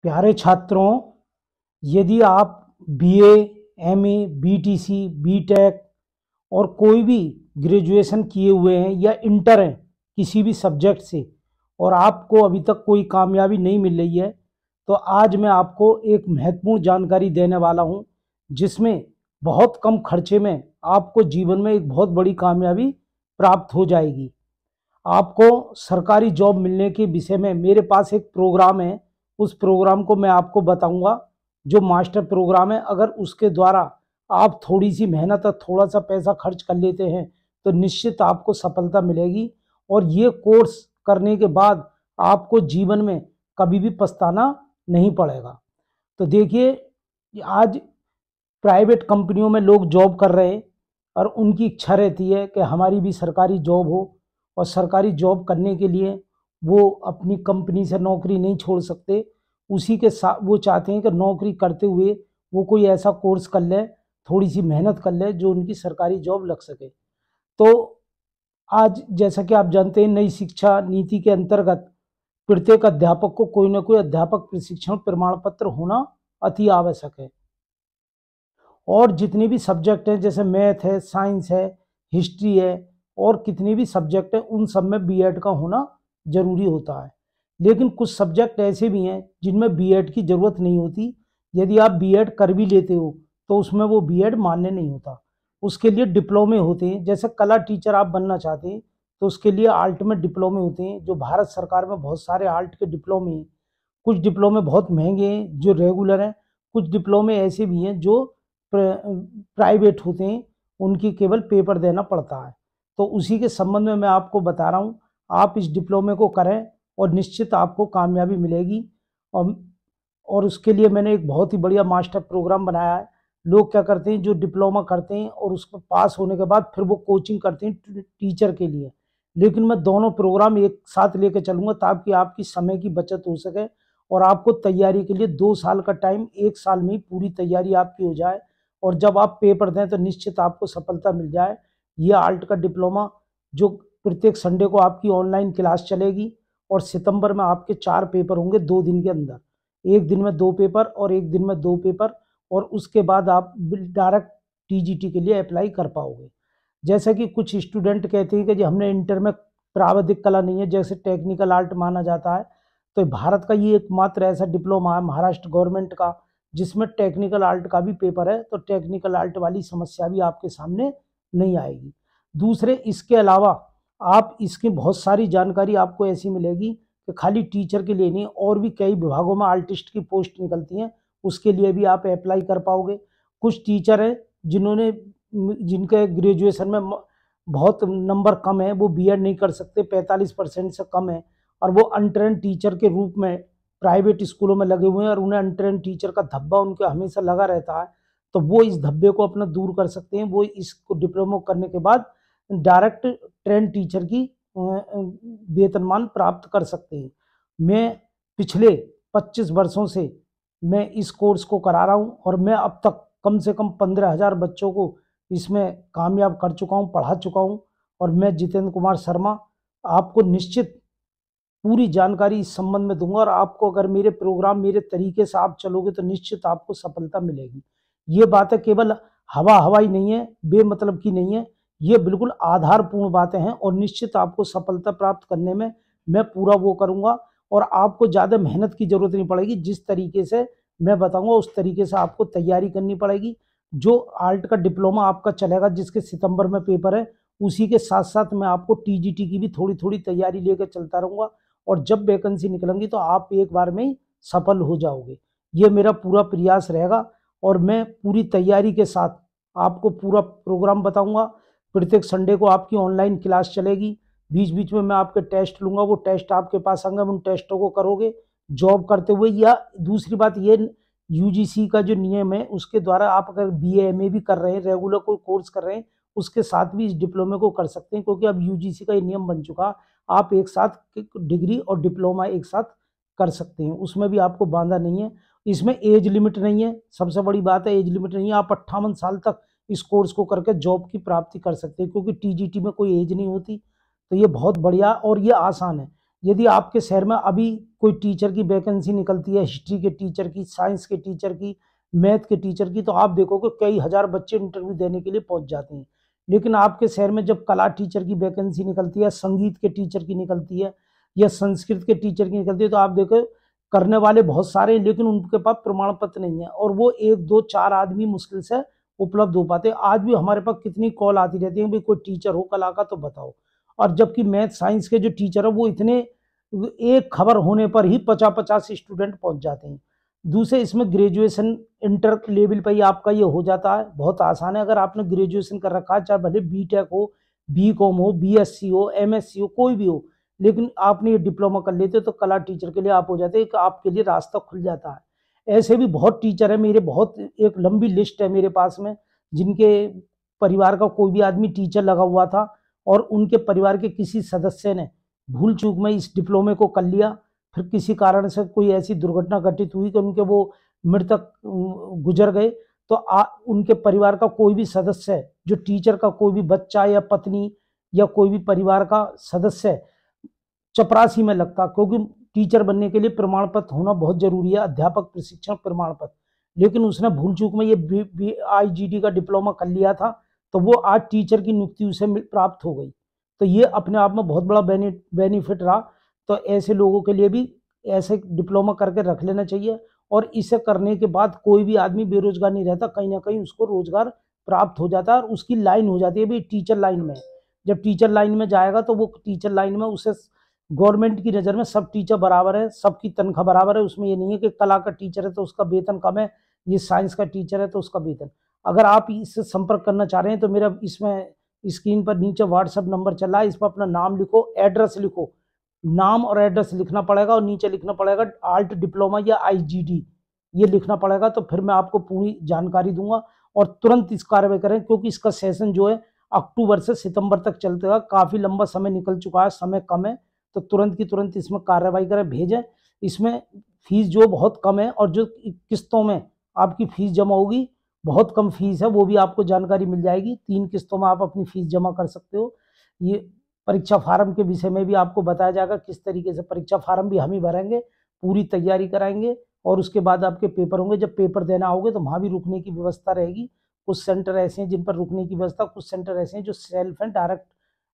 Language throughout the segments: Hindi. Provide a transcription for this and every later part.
प्यारे छात्रों, यदि आप बीए, एमए, बीटीसी, बीटेक और कोई भी ग्रेजुएशन किए हुए हैं या इंटर हैं किसी भी सब्जेक्ट से और आपको अभी तक कोई कामयाबी नहीं मिल रही है, तो आज मैं आपको एक महत्वपूर्ण जानकारी देने वाला हूं, जिसमें बहुत कम खर्चे में आपको जीवन में एक बहुत बड़ी कामयाबी प्राप्त हो जाएगी। आपको सरकारी जॉब मिलने के विषय में मेरे पास एक प्रोग्राम है। उस प्रोग्राम को मैं आपको बताऊंगा, जो मास्टर प्रोग्राम है। अगर उसके द्वारा आप थोड़ी सी मेहनत और थोड़ा सा पैसा खर्च कर लेते हैं तो निश्चित आपको सफलता मिलेगी, और ये कोर्स करने के बाद आपको जीवन में कभी भी पछताना नहीं पड़ेगा। तो देखिए, आज प्राइवेट कंपनियों में लोग जॉब कर रहे हैं और उनकी इच्छा रहती है कि हमारी भी सरकारी जॉब हो, और सरकारी जॉब करने के लिए वो अपनी कंपनी से नौकरी नहीं छोड़ सकते। उसी के साथ वो चाहते हैं कि नौकरी करते हुए वो कोई ऐसा कोर्स कर ले, थोड़ी सी मेहनत कर ले, जो उनकी सरकारी जॉब लग सके। तो आज जैसा कि आप जानते हैं, नई शिक्षा नीति के अंतर्गत प्रत्येक अध्यापक को कोई ना कोई अध्यापक प्रशिक्षण प्रमाण पत्र होना अति आवश्यक है। और जितने भी सब्जेक्ट हैं, जैसे मैथ है, साइंस है, हिस्ट्री है, और कितने भी सब्जेक्ट हैं, उन सब में बीएड का होना जरूरी होता है। लेकिन कुछ सब्जेक्ट ऐसे भी हैं जिनमें बीएड की जरूरत नहीं होती। यदि आप बीएड कर भी लेते हो तो उसमें वो बीएड मान्य नहीं होता। उसके लिए डिप्लोमे होते हैं। जैसे कला टीचर आप बनना चाहते हैं तो उसके लिए आर्ट में डिप्लोमे होते हैं, जो भारत सरकार में बहुत सारे आर्ट के डिप्लोमे हैं। कुछ डिप्लोमे बहुत महंगे हैं जो रेगुलर हैं, कुछ डिप्लोमे ऐसे भी हैं जो प्राइवेट होते हैं, उनकी केवल पेपर देना पड़ता है। तो उसी के संबंध में मैं आपको बता रहा हूँ। आप इस डिप्लोमे को करें और निश्चित आपको कामयाबी मिलेगी। और उसके लिए मैंने एक बहुत ही बढ़िया मास्टर प्रोग्राम बनाया है। लोग क्या करते हैं, जो डिप्लोमा करते हैं और उसको पास होने के बाद फिर वो कोचिंग करते हैं टीचर के लिए। लेकिन मैं दोनों प्रोग्राम एक साथ लेकर चलूँगा ताकि आपकी समय की बचत हो सके और आपको तैयारी के लिए 2 साल का टाइम, 1 साल में ही पूरी तैयारी आपकी हो जाए, और जब आप पेपर दें तो निश्चित आपको सफलता मिल जाए। ये आर्ट का डिप्लोमा, जो प्रत्येक संडे को आपकी ऑनलाइन क्लास चलेगी, और सितंबर में आपके 4 पेपर होंगे 2 दिन के अंदर। एक दिन में 2 पेपर और एक दिन में 2 पेपर, और उसके बाद आप डायरेक्ट टीजीटी के लिए अप्लाई कर पाओगे। जैसा कि कुछ स्टूडेंट कहते हैं कि जी हमने इंटर में प्रावधिक कला नहीं है, जैसे टेक्निकल आर्ट माना जाता है, तो भारत का ये एकमात्र ऐसा डिप्लोमा है महाराष्ट्र गवर्नमेंट का जिसमें टेक्निकल आर्ट का भी पेपर है। तो टेक्निकल आर्ट वाली समस्या भी आपके सामने नहीं आएगी। दूसरे, इसके अलावा आप इसकी बहुत सारी जानकारी आपको ऐसी मिलेगी कि खाली टीचर के लिए नहीं, और भी कई विभागों में आर्टिस्ट की पोस्ट निकलती हैं, उसके लिए भी आप अप्लाई कर पाओगे। कुछ टीचर हैं जिनके ग्रेजुएशन में बहुत नंबर कम है, वो बीएड नहीं कर सकते, 45% से कम है, और वो अनट्रेंड टीचर के रूप में प्राइवेट स्कूलों में लगे हुए हैं, और उन्हें अनट्रेंड टीचर का धब्बा उनके हमेशा लगा रहता है। तो वो इस धब्बे को अपना दूर कर सकते हैं। वो इसको डिप्लोमा करने के बाद डायरेक्ट ट्रेंड टीचर की वेतनमान प्राप्त कर सकते हैं। मैं पिछले 25 वर्षों से मैं इस कोर्स को करा रहा हूँ, और मैं अब तक कम से कम 15,000 बच्चों को इसमें कामयाब कर चुका हूँ, पढ़ा चुका हूँ। और मैं जितेंद्र कुमार शर्मा आपको निश्चित पूरी जानकारी इस संबंध में दूंगा, और आपको अगर मेरे प्रोग्राम, मेरे तरीके से आप चलोगे तो निश्चित आपको सफलता मिलेगी। ये बातें केवल हवाई नहीं है, बेमतलब की नहीं है, ये बिल्कुल आधारपूर्ण बातें हैं, और निश्चित आपको सफलता प्राप्त करने में मैं पूरा वो करूंगा। और आपको ज़्यादा मेहनत की जरूरत नहीं पड़ेगी, जिस तरीके से मैं बताऊंगा उस तरीके से आपको तैयारी करनी पड़ेगी। जो आर्ट का डिप्लोमा आपका चलेगा, जिसके सितंबर में पेपर है, उसी के साथ साथ मैं आपको टीजीटी की भी थोड़ी थोड़ी तैयारी लेकर चलता रहूँगा, और जब वैकेंसी निकलेंगी तो आप एक बार में ही सफल हो जाओगे। ये मेरा पूरा प्रयास रहेगा, और मैं पूरी तैयारी के साथ आपको पूरा प्रोग्राम बताऊंगा। प्रत्येक संडे को आपकी ऑनलाइन क्लास चलेगी, बीच बीच में मैं आपके टेस्ट लूंगा, वो टेस्ट आपके पास आएंगे, उन टेस्टों को करोगे जॉब करते हुए। या दूसरी बात, ये यूजीसी का जो नियम है उसके द्वारा आप अगर बीए एमए भी कर रहे हैं, रेगुलर कोई कोर्स कर रहे हैं, उसके साथ भी इस डिप्लोमे को कर सकते हैं, क्योंकि अब यूजीसी का ये नियम बन चुका, आप एक साथ डिग्री और डिप्लोमा एक साथ कर सकते हैं, उसमें भी आपको बांधा नहीं है। इसमें एज लिमिट नहीं है, सबसे बड़ी बात है, एज लिमिट नहीं है। आप 58 साल तक इस कोर्स को करके जॉब की प्राप्ति कर सकते हैं, क्योंकि टीजीटी में कोई एज नहीं होती। तो ये बहुत बढ़िया और ये आसान है। यदि आपके शहर में अभी कोई टीचर की वैकेंसी निकलती है, हिस्ट्री के टीचर की, साइंस के टीचर की, मैथ के टीचर की, तो आप देखोगे कई हजार बच्चे इंटरव्यू देने के लिए पहुंच जाते हैं। लेकिन आपके शहर में जब कला टीचर की वैकेंसी निकलती है, संगीत के टीचर की निकलती है या संस्कृत के टीचर की निकलती है, तो आप देखो करने वाले बहुत सारे हैं, लेकिन उनके पास प्रमाण पत्र नहीं है और वो 1 2 4 आदमी मुश्किल से उपलब्ध हो पाते। आज भी हमारे पास कितनी कॉल आती रहती है, भाई कोई टीचर हो कला का तो बताओ। और जबकि मैथ साइंस के जो टीचर है वो इतने, एक खबर होने पर ही 50-50 स्टूडेंट पहुंच जाते हैं। दूसरे इसमें ग्रेजुएशन इंटर लेवल पर ही आपका ये हो जाता है, बहुत आसान है। अगर आपने ग्रेजुएशन कर रखा है, चाहे भले बीटेक हो, बीकॉम हो, बीएससी हो, एमएससी हो, कोई भी हो, लेकिन आपने ये डिप्लोमा कर लेते तो कला टीचर के लिए आप हो जाते हैं, आपके लिए रास्ता खुल जाता है। ऐसे भी बहुत टीचर है मेरे, बहुत एक लंबी लिस्ट है मेरे पास में, जिनके परिवार का कोई भी आदमी टीचर लगा हुआ था और उनके परिवार के किसी सदस्य ने भूल चूक में इस डिप्लोमे को कर लिया, फिर किसी कारण से कोई ऐसी दुर्घटना घटित हुई कि उनके वो मृतक गुजर गए, तो उनके परिवार का कोई भी सदस्य जो टीचर का कोई भी बच्चा या पत्नी या कोई भी परिवार का सदस्य चपरासी में लगता, क्योंकि टीचर बनने के लिए प्रमाण पत्र होना बहुत जरूरी है, अध्यापक प्रशिक्षण प्रमाण पत्र। लेकिन उसने भूल चूक में ये IGT का डिप्लोमा कर लिया था, तो वो आज टीचर की नियुक्ति उसे प्राप्त हो गई। तो ये अपने आप में बहुत बड़ा बेनिफिट रहा। तो ऐसे लोगों के लिए भी ऐसे डिप्लोमा करके रख लेना चाहिए, और इसे करने के बाद कोई भी आदमी बेरोजगार नहीं रहता, कहीं ना कहीं उसको रोजगार प्राप्त हो जाता है और उसकी लाइन हो जाती है भाई टीचर लाइन में। जब टीचर लाइन में जाएगा तो वो टीचर लाइन में उसे गवर्नमेंट की नज़र में सब टीचर बराबर है, सबकी तनख्वाह बराबर है। उसमें ये नहीं है कि कला का टीचर है तो उसका वेतन कम है, ये साइंस का टीचर है तो उसका वेतन। अगर आप इससे संपर्क करना चाह रहे हैं तो मेरा इसमें स्क्रीन पर नीचे व्हाट्सएप नंबर चल रहा है, इस पर अपना नाम लिखो, एड्रेस लिखो, नाम और एड्रेस लिखना पड़ेगा और नीचे लिखना पड़ेगा आर्ट डिप्लोमा या IGD, ये लिखना पड़ेगा। तो फिर मैं आपको पूरी जानकारी दूंगा और तुरंत इस कार्रवाई करें, क्योंकि इसका सेशन जो है अक्टूबर से सितंबर तक चलतेगा, काफ़ी लंबा समय निकल चुका है, समय कम है, तो तुरंत की तुरंत इसमें कार्रवाई करें, भेजें। इसमें फीस जो बहुत कम है और जो किस्तों में आपकी फीस जमा होगी, बहुत कम फीस है, वो भी आपको जानकारी मिल जाएगी। 3 किस्तों में आप अपनी फीस जमा कर सकते हो। ये परीक्षा फार्म के विषय में भी आपको बताया जाएगा किस तरीके से, परीक्षा फार्म भी हम ही भरेंगे, पूरी तैयारी कराएंगे और उसके बाद आपके पेपर होंगे। जब पेपर देना होगे तो वहाँ भी रुकने की व्यवस्था रहेगी। कुछ सेंटर ऐसे हैं जिन पर रुकने की व्यवस्था, कुछ सेंटर ऐसे हैं जो सेल्फ एंड डायरेक्ट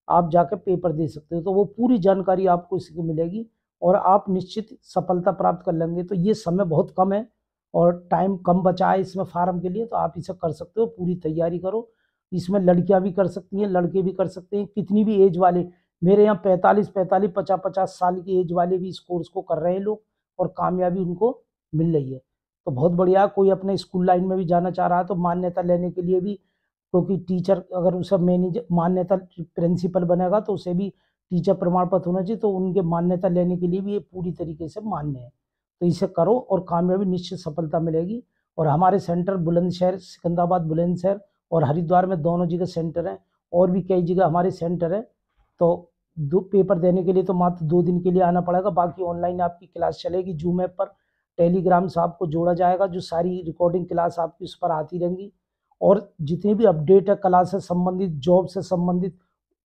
आप जाकर पेपर दे सकते हो। तो वो पूरी जानकारी आपको इसकी मिलेगी और आप निश्चित सफलता प्राप्त कर लेंगे। तो ये समय बहुत कम है और टाइम कम बचा है इसमें फार्म के लिए, तो आप इसे कर सकते हो, पूरी तैयारी करो। इसमें लड़कियां भी कर सकती हैं, लड़के भी कर सकते हैं, कितनी भी एज वाले, मेरे यहाँ 45 50 साल की एज वाले भी इस कोर्स को कर रहे हैं लोग और कामयाबी उनको मिल रही है। तो बहुत बढ़िया। कोई अपने स्कूल लाइन में भी जाना चाह रहा है तो मान्यता लेने के लिए भी, क्योंकि टीचर अगर उसे मैनेजर मान्यता प्रिंसिपल बनेगा तो उसे भी टीचर प्रमाण पत्र होना चाहिए, तो उनके मान्यता लेने के लिए भी ये पूरी तरीके से मान्य है। तो इसे करो और कामयाबी निश्चित सफलता मिलेगी। और हमारे सेंटर बुलंदशहर, सिकंदराबाद बुलंदशहर और हरिद्वार में दोनों जगह सेंटर हैं, और भी कई जगह हमारे सेंटर है। तो दो पेपर देने के लिए तो मात्र 2 दिन के लिए आना पड़ेगा, बाकी ऑनलाइन आपकी क्लास चलेगी। जूम ऐप पर टेलीग्राम से आपको जोड़ा जाएगा, जो सारी रिकॉर्डिंग क्लास आपकी उस पर आती रहेंगी। और जितनी भी अपडेट है कला से संबंधित, जॉब से संबंधित,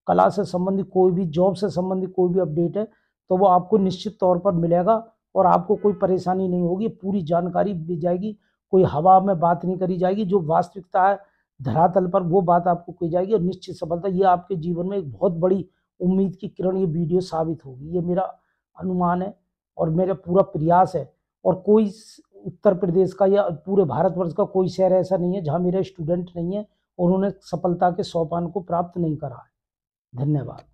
कला से संबंधित कोई भी, जॉब से संबंधित कोई भी अपडेट है तो वो आपको निश्चित तौर पर मिलेगा और आपको कोई परेशानी नहीं होगी, पूरी जानकारी दी जाएगी। कोई हवा में बात नहीं करी जाएगी, जो वास्तविकता है धरातल पर वो बात आपको की जाएगी और निश्चित सफलता। ये आपके जीवन में एक बहुत बड़ी उम्मीद की किरण ये वीडियो साबित होगी, ये मेरा अनुमान है और मेरा पूरा प्रयास है। और कोई उत्तर प्रदेश का या पूरे भारतवर्ष का कोई शहर ऐसा नहीं है जहाँ मेरा स्टूडेंट नहीं है और उन्होंने सफलता के सोपान को प्राप्त नहीं करा है। धन्यवाद।